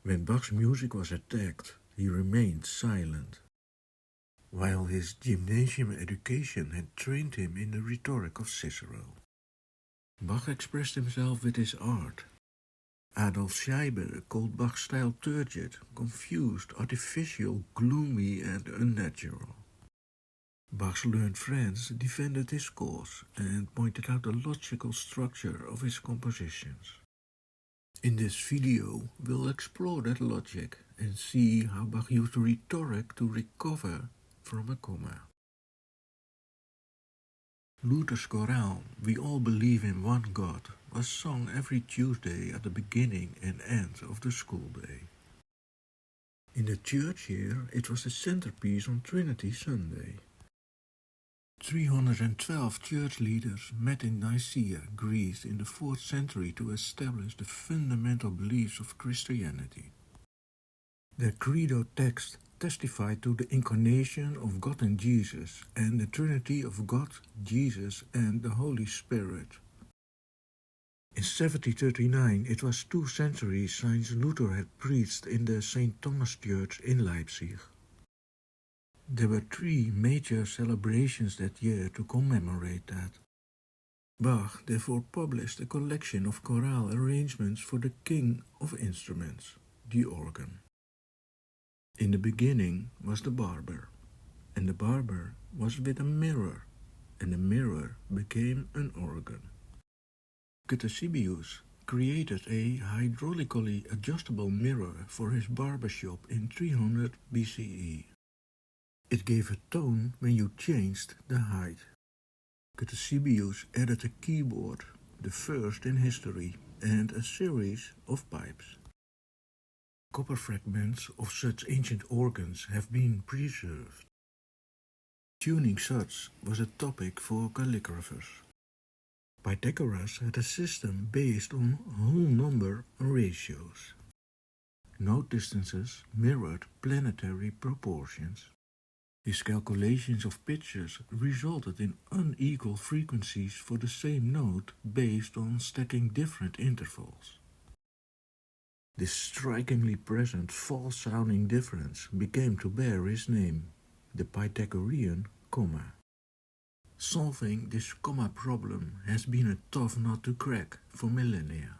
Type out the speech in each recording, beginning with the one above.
When Bach's music was attacked, he remained silent. While his gymnasium education had trained him in the rhetoric of Cicero, Bach expressed himself with his art. Adolph Scheibe called Bach's style turgid, confused, artificial, gloomy and unnatural. Bach's learned friends defended his cause and pointed out the logical structure of his compositions. In this video, we'll explore that logic and see how Bach used rhetoric to recover from a comma. Luther's chorale, "We All Believe in One God," was sung every Tuesday at the beginning and end of the school day. In the church year, it was the centerpiece on Trinity Sunday. 312 church leaders met in Nicaea, Greece in the 4th century to establish the fundamental beliefs of Christianity. Their credo text testified to the incarnation of God in Jesus and the Trinity of God, Jesus and the Holy Spirit. In 1739, it was 2 centuries since Luther had preached in the St. Thomas Church in Leipzig. There were 3 major celebrations that year to commemorate that. Bach therefore published a collection of chorale arrangements for the king of instruments, the organ. In the beginning was the barber, and the barber was with a mirror, and the mirror became an organ. Ctesibius created a hydraulically adjustable mirror for his barber shop in 300 BCE. It gave a tone when you changed the height. Ctesibius added a keyboard, the first in history, and a series of pipes. Copper fragments of such ancient organs have been preserved. Tuning such was a topic for calligraphers. Pythagoras had a system based on whole number ratios. Note distances mirrored planetary proportions. His calculations of pitches resulted in unequal frequencies for the same note based on stacking different intervals. This strikingly present false-sounding difference became to bear his name, the Pythagorean comma. Solving this comma problem has been a tough nut to crack for millennia.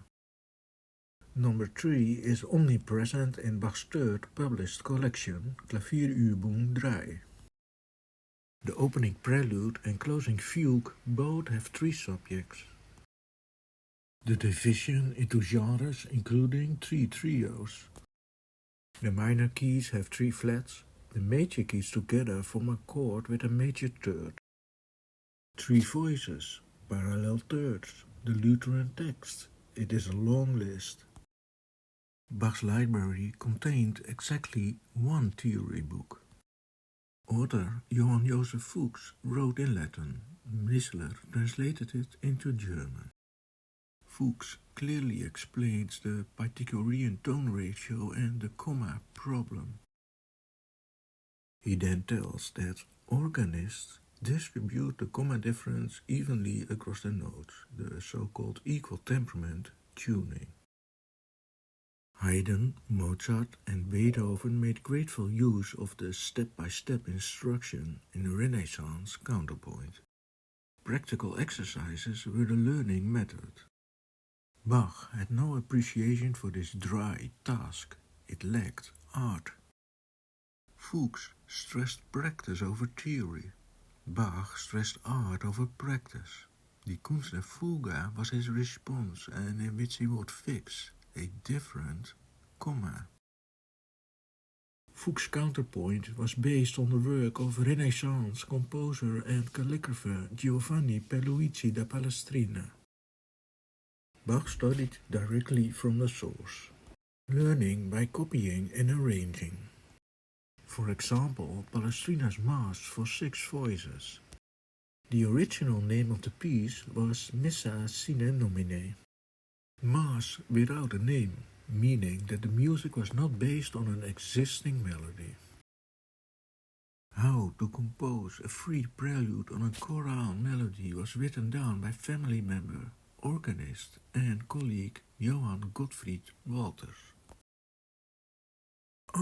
Number 3 is omnipresent in Bach's 3rd published collection, Clavier-Übung 3. The opening prelude and closing fugue both have 3 subjects. The division into genres including 3 trios. The minor keys have 3 flats, the major keys together form a chord with a major third. 3 voices, parallel thirds, the Lutheran text. It is a long list. Bach's library contained exactly 1 theory book. Author Johann Joseph Fuchs wrote in Latin. Missler translated it into German. Fuchs clearly explains the Pythagorean tone ratio and the comma problem. He then tells that organists distribute the comma difference evenly across the notes, the so-called equal temperament tuning. Haydn, Mozart and Beethoven made grateful use of the step-by-step instruction in Renaissance counterpoint. Practical exercises were the learning method. Bach had no appreciation for this dry task. It lacked art. Fuchs stressed practice over theory. Bach stressed art over practice. Die Kunst der Fuga was his response, and in which he would fix a different comma. Fuchs' counterpoint was based on the work of Renaissance composer and calligrapher Giovanni Pierluigi da Palestrina. Bach studied directly from the source, learning by copying and arranging. For example, Palestrina's Mass for 6 voices. The original name of the piece was Missa sine nomine, Mass without a name, meaning that the music was not based on an existing melody. How to compose a free prelude on a chorale melody was written down by family member, organist and colleague Johann Gottfried Walther.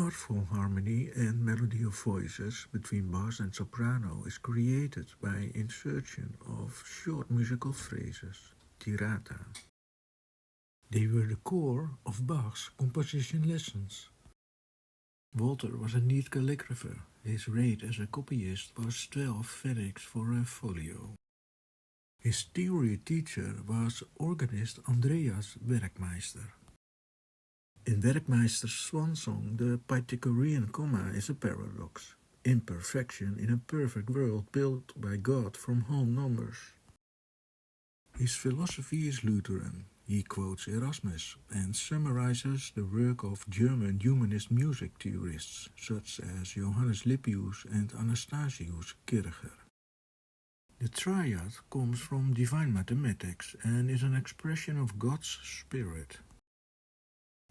artful harmony and melody of voices between bass and soprano is created by insertion of short musical phrases, tirata. They were the core of Bach's composition lessons. Walther was a neat calligrapher. His rate as a copyist was 12 pfennigs for a folio. His theory teacher was organist Andreas Werckmeister. In Werckmeister's swan song, the Pythagorean comma is a paradox, imperfection in a perfect world built by God from whole numbers. His philosophy is Lutheran. He quotes Erasmus and summarizes the work of German humanist music theorists such as Johannes Lippius and Anastasius Kircher. The triad comes from divine mathematics and is an expression of God's spirit.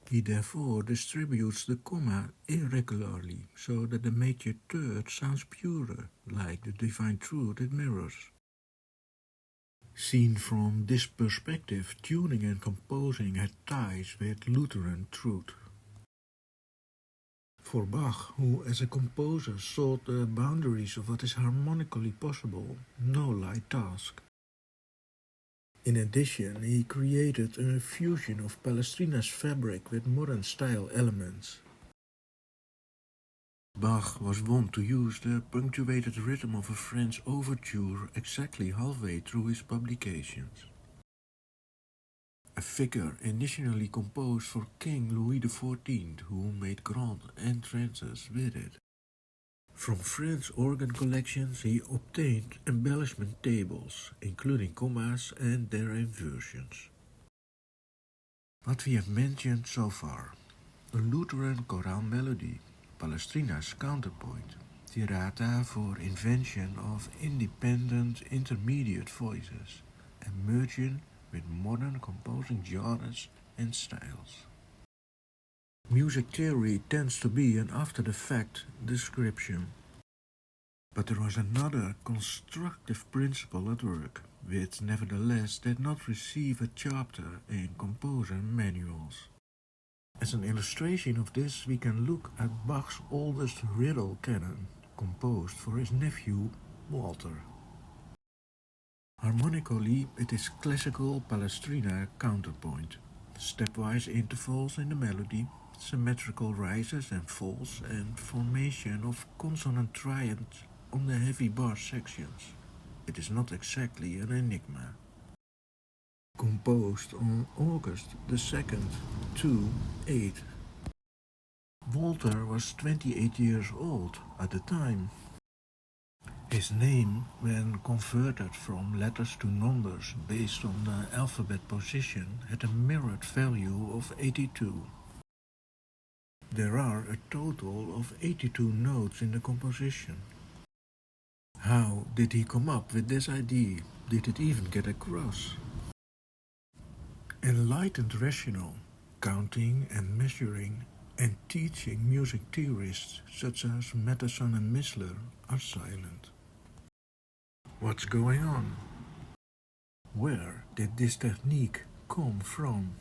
He therefore distributes the comma irregularly so that the major third sounds purer, like the divine truth it mirrors. Seen from this perspective, tuning and composing had ties with Lutheran truth. For Bach, who as a composer sought the boundaries of what is harmonically possible, no light task. In addition, he created a fusion of Palestrina's fabric with modern style elements. Bach was wont to use the punctuated rhythm of a French overture exactly halfway through his publications. A figure initially composed for King Louis XIV, who made grand entrances with it. From French organ collections he obtained embellishment tables, including commas and their inversions. What we have mentioned so far: a Lutheran chorale melody, Palestrina's counterpoint, tirata for invention of independent intermediate voices, emerging with modern composing genres and styles. Music theory tends to be an after-the-fact description, but there was another constructive principle at work, which nevertheless did not receive a chapter in composer manuals. As an illustration of this, we can look at Bach's oldest riddle canon, composed for his nephew Walther. Harmonically, it is classical Palestrina counterpoint, stepwise intervals in the melody, symmetrical rises and falls, and formation of consonant triads on the heavy bar sections. It is not exactly an enigma. Composed on August 2nd, 2-8. Walther was 28 years old at the time. His name, when converted from letters to numbers based on the alphabet position, had a mirrored value of 82. There are a total of 82 notes in the composition. How did he come up with this idea? Did it even get across? Enlightened rational, counting and measuring and teaching music theorists such as Mattheson and Missler are silent. What's going on? Where did this technique come from?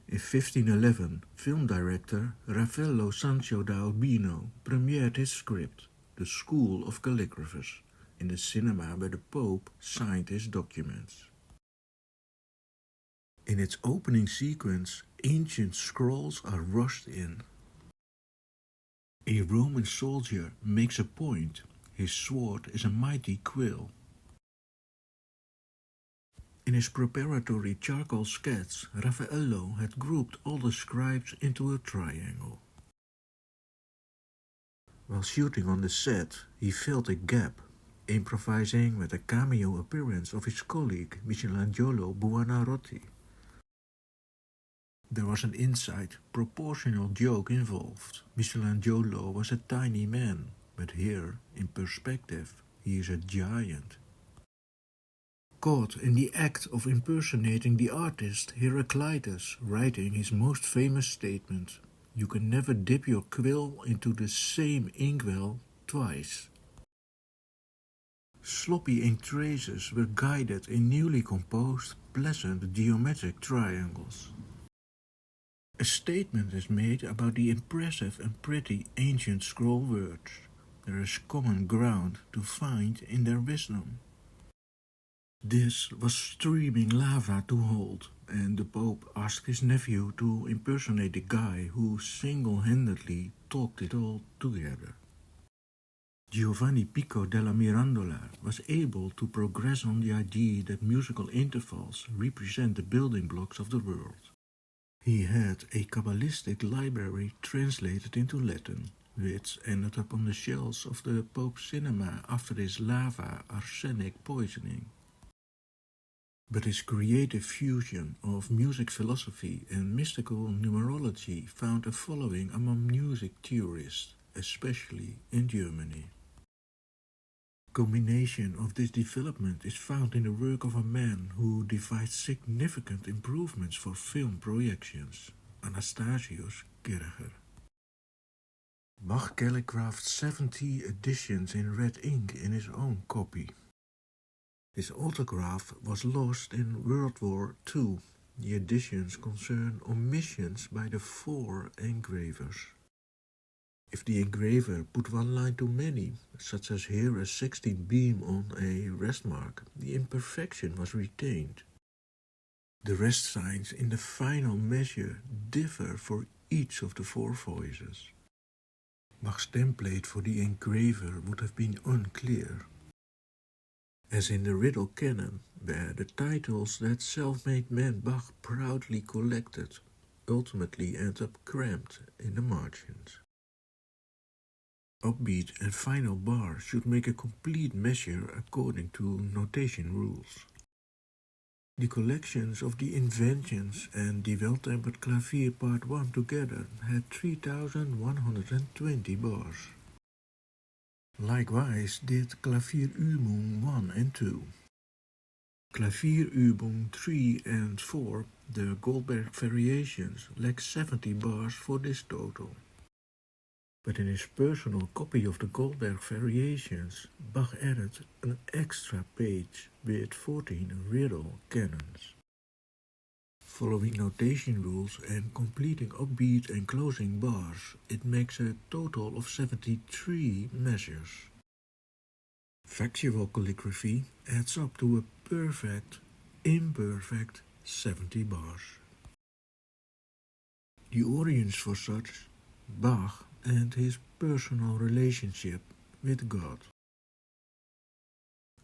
In 1511, film director Raffaello Sancho da Urbino premiered his script, The School of Calligraphers, in the cinema where the Pope signed his documents. In its opening sequence, ancient scrolls are rushed in. A Roman soldier makes a point. His sword is a mighty quill. In his preparatory charcoal sketch, Raffaello had grouped all the scribes into a triangle. While shooting on the set, he filled a gap, improvising with a cameo appearance of his colleague Michelangelo Buonarroti. There was an inside, proportional joke involved. Michelangelo was a tiny man, but here, in perspective, he is a giant. Caught in the act of impersonating the artist Heraclitus, writing his most famous statement, "You can never dip your quill into the same inkwell twice." Sloppy ink traces were guided in newly composed, pleasant geometric triangles. A statement is made about the impressive and pretty ancient scroll words. There is common ground to find in their wisdom. This was streaming lava to hold, and the Pope asked his nephew to impersonate the guy who single-handedly talked it all together. Giovanni Pico della Mirandola was able to progress on the idea that musical intervals represent the building blocks of the world. He had a Kabbalistic library translated into Latin, which ended up on the shelves of the Pope's cinema after his lava arsenic poisoning. But his creative fusion of music philosophy and mystical numerology found a following among music theorists, especially in Germany. Culmination of this development is found in the work of a man who devised significant improvements for film projections, Anastasius Kircher. Bach calligraphed 70 editions in red ink in his own copy. His autograph was lost in World War II. The editions concern omissions by the 4 engravers. If the engraver put one line too many, such as here a 16 beam on a rest mark, the imperfection was retained. The rest signs in the final measure differ for each of the 4 voices. Bach's template for the engraver would have been unclear. As in the riddle canon, where the titles that self-made man Bach proudly collected ultimately end up cramped in the margins. Upbeat and final bar should make a complete measure according to notation rules. The collections of the Inventions and the Well-Tempered Clavier Part 1 together had 3,120 bars. Likewise did Clavier-Übung 1 and 2. Clavier-Übung 3 and 4, the Goldberg Varaiations, lack 70 bars for this total. But in his personal copy of the Goldberg Varaiations, Bach added an extra page with 14 riddle canons. Following notation rules and completing upbeat and closing bars, it makes a total of 73 measures. Factual calligraphy adds up to a perfect, imperfect 70 bars. The audience for such, Bach and his personal relationship with God.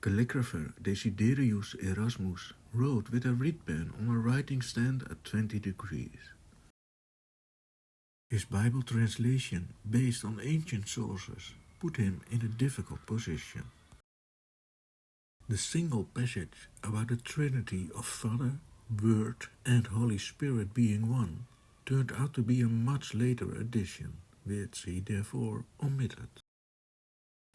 Calligrapher Desiderius Erasmus wrote with a reed pen on a writing stand at 20 degrees. His Bible translation, based on ancient sources, put him in a difficult position. The single passage about the Trinity of Father, Word, and Holy Spirit being one turned out to be a much later addition, which he therefore omitted.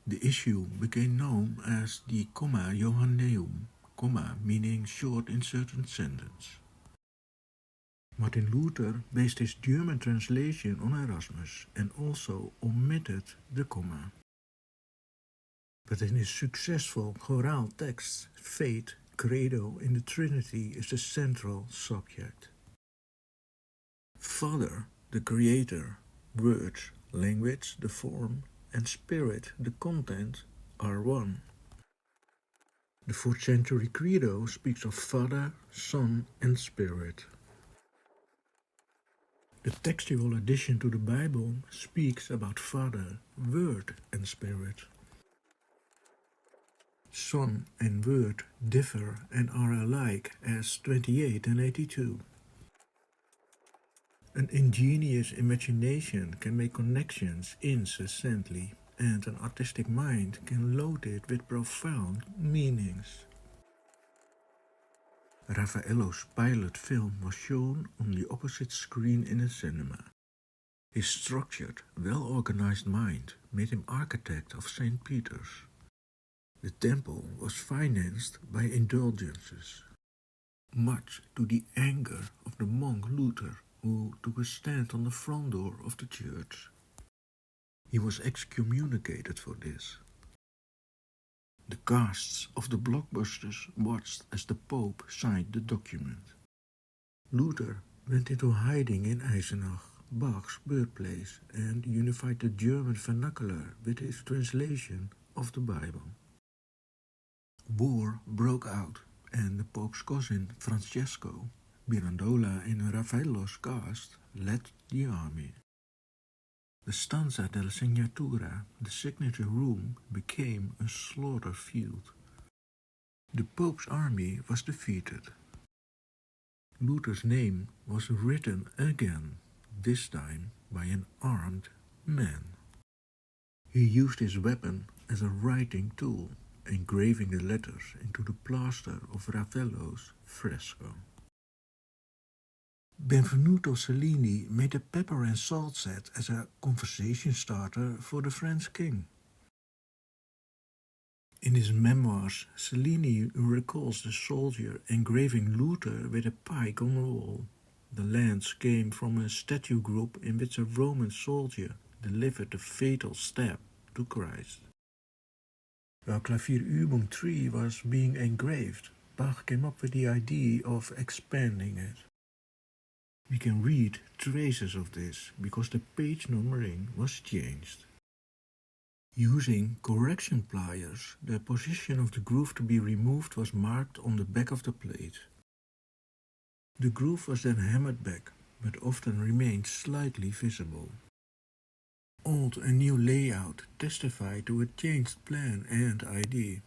The issue became known as the comma Johanneum, comma meaning short inserted sentence. Martin Luther based his German translation on Erasmus and also omitted the comma. But in his successful chorale text, faith, credo in the Trinity is the central subject. Father, the creator, word, language, the form, and spirit, the content, are one. The 4th century credo speaks of Father, Son, and Spirit. The textual addition to the Bible speaks about Father, Word, and Spirit. Son and Word differ and are alike as 28 and 82. An ingenious imagination can make connections incessantly, and an artistic mind can load it with profound meanings. Raffaello's pilot film was shown on the opposite screen in a cinema. His structured, well-organized mind made him architect of St. Peter's. The temple was financed by indulgences, much to the anger of the monk Luther, who took a stand on the front door of the church. He was excommunicated for this. The casts of the blockbusters watched as the Pope signed the document. Luther went into hiding in Eisenach, Bach's birthplace, and unified the German vernacular with his translation of the Bible. War broke out, and the Pope's cousin Francesco, Mirandola in Raffaello's cast, led the army. The stanza della segnatura, the signature room, became a slaughter field. The Pope's army was defeated. Luther's name was written again, this time by an armed man. He used his weapon as a writing tool, engraving the letters into the plaster of Raffaello's fresco. Benvenuto Cellini made a pepper and salt set as a conversation starter for the French king. In his memoirs, Cellini recalls the soldier engraving Luther with a pike on the wall. The lance came from a statue group in which a Roman soldier delivered the fatal stab to Christ. While Clavier-Übung 3 was being engraved, Bach came up with the idea of expanding it. We can read traces of this because the page numbering was changed. Using correction pliers, the position of the groove to be removed was marked on the back of the plate. The groove was then hammered back, but often remained slightly visible. Old and new layout testify to a changed plan and idea.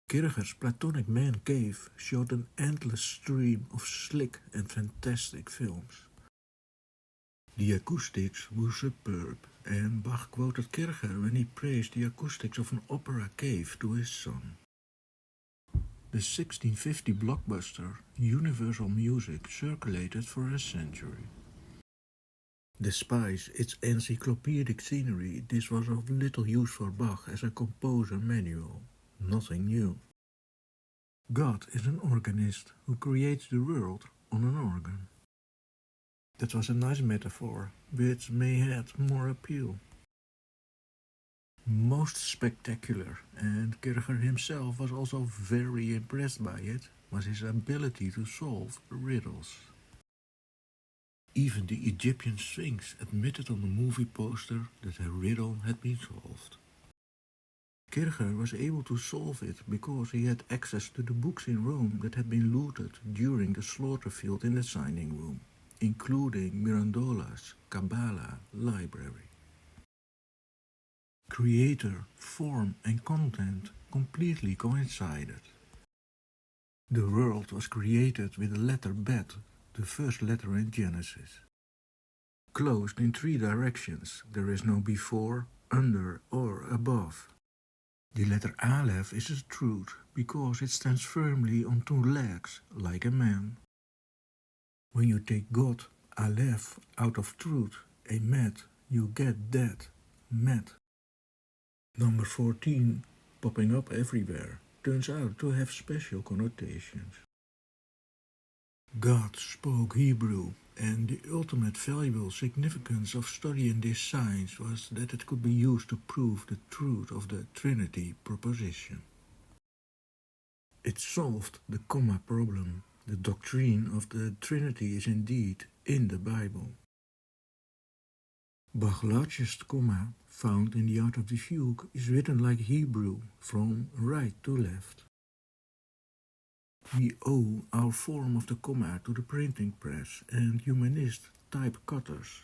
Kircher's Platonic man cave showed an endless stream of slick and fantastic films. The acoustics were superb, and Bach quoted Kircher when he praised the acoustics of an opera cave to his son. The 1650 blockbuster Universal Music circulated for a century. Despite its encyclopedic scenery, this was of little use for Bach as a composer manual. Nothing new. God is an organist who creates the world on an organ. That was a nice metaphor, which may have more appeal. Most spectacular, and Kircher himself was also very impressed by it, was his ability to solve riddles. Even the Egyptian Sphinx admitted on the movie poster that a riddle had been solved. Kircher was able to solve it because he had access to the books in Rome that had been looted during the slaughter field in the signing room, including Mirandola's Kabbalah library. Creator, form and content completely coincided. The world was created with the letter Bet, the first letter in Genesis. Closed in three directions, there is no before, under or above. The letter Aleph is a truth because it stands firmly on two legs, like a man. When you take God, Aleph, out of truth, a met, you get that, met. Number 14, popping up everywhere, turns out to have special connotations. God spoke Hebrew, and the ultimate valuable significance of studying this science was that it could be used to prove the truth of the Trinity proposition. It solved the comma problem. The doctrine of the Trinity is indeed in the Bible. Bach's largest comma, found in the Art of the Fugue, is written like Hebrew, from right to left. We owe our form of the comma to the printing press and humanist type cutters.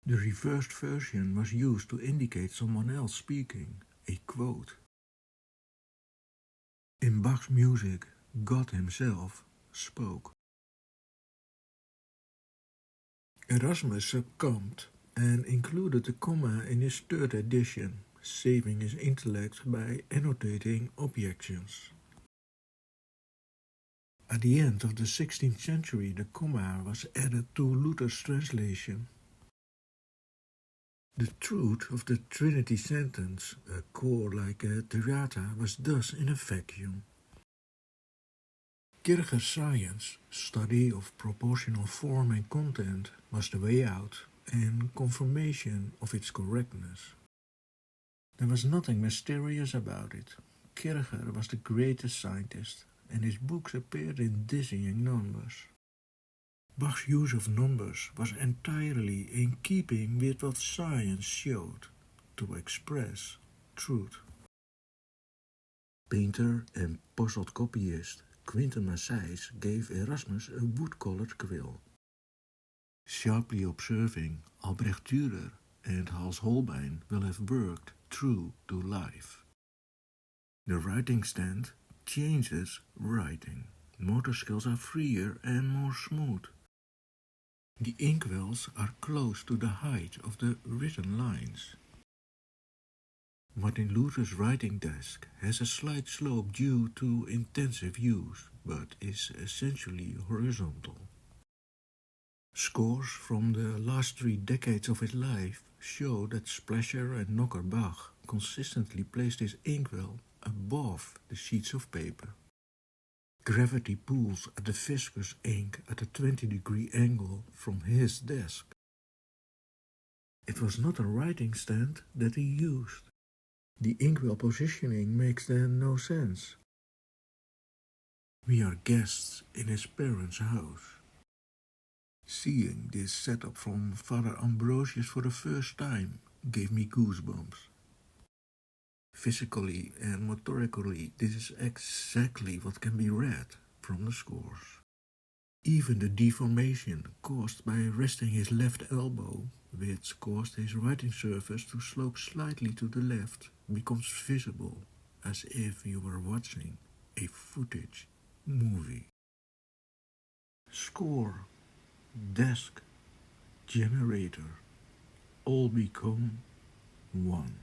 The reversed version was used to indicate someone else speaking, a quote. In Bach's music, God himself spoke. Erasmus succumbed and included the comma in his third edition, saving his intellect by annotating objections. At the end of the 16th century, the comma was added to Luther's translation. The truth of the Trinity sentence, a core like a theata, was thus in a vacuum. Kircher's science, study of proportional form and content, was the way out and confirmation of its correctness. There was nothing mysterious about it. Kircher was the greatest scientist, and his books appeared in dizzying numbers. Bach's use of numbers was entirely in keeping with what science showed to express truth. Painter and posthult copyist Quinten Massijs gave Erasmus a wood-colored quill. Sharply observing Albrecht Dürer and Hans Holbein will have worked true to life. The writing stand changes writing. Motor skills are freer and more smooth. The inkwells are close to the height of the written lines. Martin Luther's writing desk has a slight slope due to intensive use, but is essentially horizontal. Scores from the last 3 decades of his life show that Splasher and Knocker Bach consistently placed his inkwell above the sheets of paper. Gravity pulls at the viscous ink at a 20-degree angle from his desk. It was not a writing stand that he used. The inkwell positioning makes then no sense. We are guests in his parents' house. Seeing this setup from Father Ambrosius for the first time gave me goosebumps. Physically and motorically, this is exactly what can be read from the scores. Even the deformation caused by resting his left elbow, which caused his writing surface to slope slightly to the left, becomes visible as if you were watching a footage movie. Score, desk, generator, all become one.